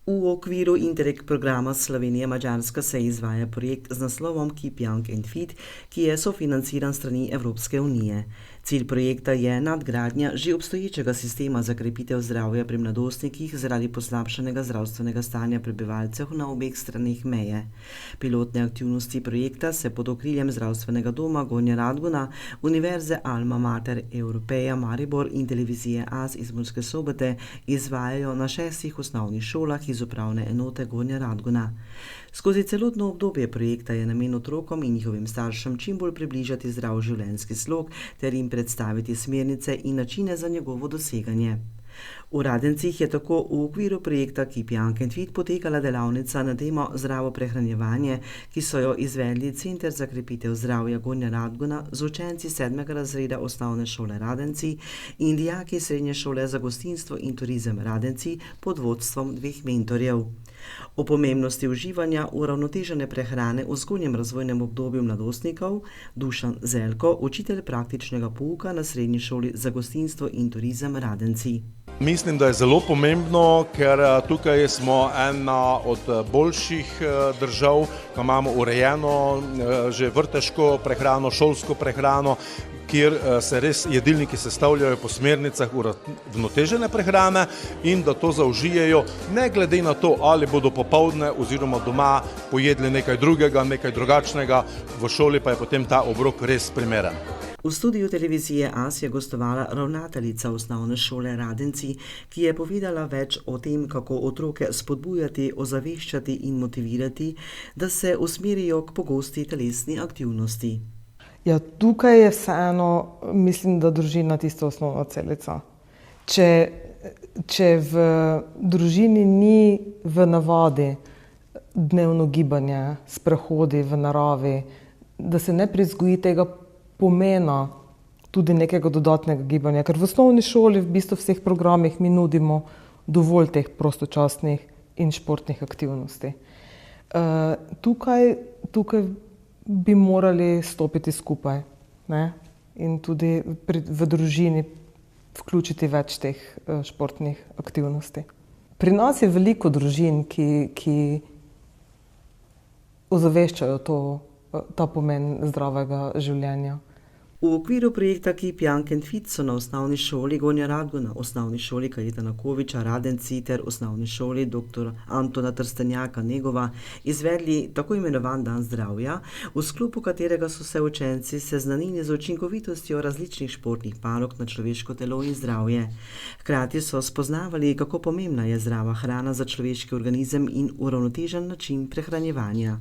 V okviru Interreg programa Slovenija-Madžarska se izvaja projekt z naslovom Keep Young and Fit, ki je sofinanciran strani Evropske unije. Cilj projekta je nadgradnja že obstoječega sistema za krepitev zdravja pri mladostnikih zaradi poslabšanega zdravstvenega stanja prebivalcev na obeh straneh meje. Pilotne aktivnosti projekta se pod okriljem Zdravstvenega doma Gornja Radgona, Univerze Alma Mater Europeja Maribor in televizije AS iz Murske Sobote izvajajo na 6 osnovnih šolah iz upravne enote Gornja Radgona. Skozi celotno obdobje projekta je namen otrokom in njihovim staršem čim bolj približati zdrav življenjski slog ter jim predstaviti smernice in načine za njegovo doseganje. V Radencih je tako v okviru projekta Keep Young and Fit potekala delavnica na temo zdravo prehranjevanje, ki so jo izvedli Center za krepitev zdravja Gornja Radgona z učenci 7. razreda osnovne šole Radenci in dijaki srednje šole za gostinstvo in turizem Radenci pod vodstvom 2 mentorjev. O pomembnosti uživanja uravnotežene prehrane v vzgojnem razvojnem obdobju mladostnikov Dušan Zelko, učitelj praktičnega pouka na srednji šoli za gostinstvo in turizem Radenci. Mislim, da je zelo pomembno, ker tukaj smo ena od boljših držav, ko imamo urejeno že vrteško prehrano, šolsko prehrano, kjer se res jedilniki sestavljajo po smernicah uravnotežene prehrane in da to zaužijejo, ne glede na to, ali bodo popoldne oziroma doma pojedli nekaj drugega, nekaj drugačnega, v šoli pa je potem ta obrok res primeren. V studiu televizije AS je gostovala ravnateljica osnovne šole Radenci, ki je povedala več o tem, kako otroke spodbujati, ozaveščati in motivirati, da se usmerijo k pogosti telesni aktivnosti. Ja, tukaj je vseeno, mislim, da družina tista osnovna celica. Če v družini ni v navadi dnevno gibanje, sprehodi v naravi, da se ne privzgoji tega pomena tudi nekega dodatnega gibanja, ker v osnovni šoli v bistvu vseh programih mi nudimo dovolj teh prostočasnih in športnih aktivnosti. Tukaj bi morali stopiti skupaj, ne? In tudi v družini vključiti več teh športnih aktivnosti. Pri nas je veliko družin, ki ozaveščajo ta pomen zdravega življenja. V okviru projekta Keep Young and Fit so na osnovni šoli Gornja Radgona, osnovni šoli Kajetana Koviča Radenci ter osnovni šoli dr. Antona Trstenjaka Negova izvedli tako imenovan dan zdravja, v sklopu katerega so se učenci seznanili z učinkovitostjo različnih športnih panog na človeško telo in zdravje. Hkrati so spoznavali, kako pomembna je zdrava hrana za človeški organizem in uravnotežen način prehranjevanja.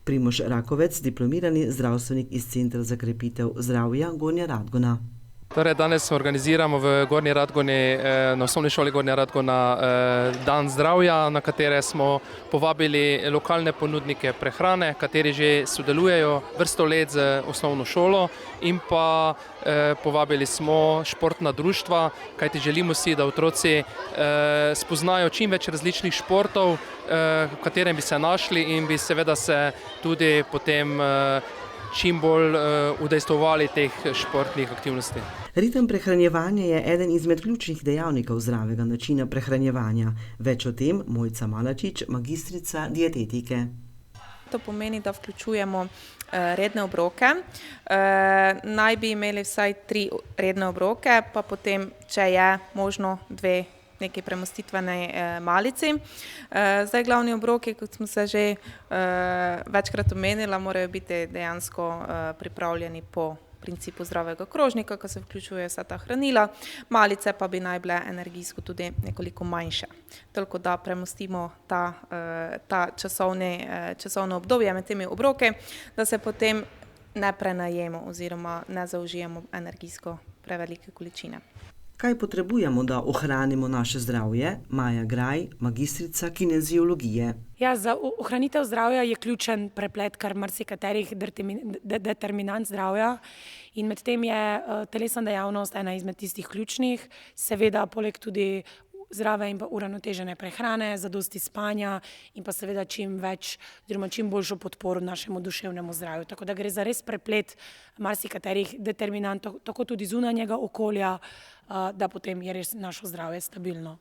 Primož Rakovec, diplomirani zdravstvenik iz Centra za krepitev zdravja Gornja Radgona. Torej, danes organiziramo v Gornji Radgoni, na osnovni šoli Gornja Radgona, dan zdravja, na katere smo povabili lokalne ponudnike prehrane, kateri že sodelujejo vrsto let z osnovno šolo, in pa povabili smo športna društva, kajti želimo si, da otroci spoznajo čim več različnih športov, v katerem bi se našli in bi seveda se tudi potem čim bolj udejstvovali teh športnih aktivnosti. Ritem prehranjevanja je eden izmed ključnih dejavnikov zdravega načina prehranjevanja. Več o tem Mojca Malačič, magistrica dietetike. To pomeni, da vključujemo redne obroke. Naj bi imeli vsaj 3 redne obroke, pa potem, če je možno, 2 neki premostitvene malici. Zdaj glavni obroki, kot smo se že večkrat omenila, morajo biti dejansko pripravljeni po principu zdravega krožnika, ko se vključuje vsa ta hranila. Malice pa bi naj bile energijsko tudi nekoliko manjše. Toliko da premostimo ta časovno obdobje med temi obroki, da se potem ne prenajemo oziroma ne zaužijemo energijsko prevelike količine. Kaj potrebujemo, da ohranimo naše zdravje? Maja Graj, magistrica kineziologije. Ja, za ohranitev zdravja je ključen preplet kar marsikaterih determinant zdravja in med tem je telesna dejavnost ena izmed tistih ključnih, seveda poleg tudi zdrave in pa uravnotežene prehrane, zadosti spanja in pa seveda čim več oziroma čim boljšo podporo našemu duševnemu zdravju. Tako da gre za res preplet marsikaterih determinantov, tako tudi zunanjega okolja, da potem je res naše zdravje stabilno.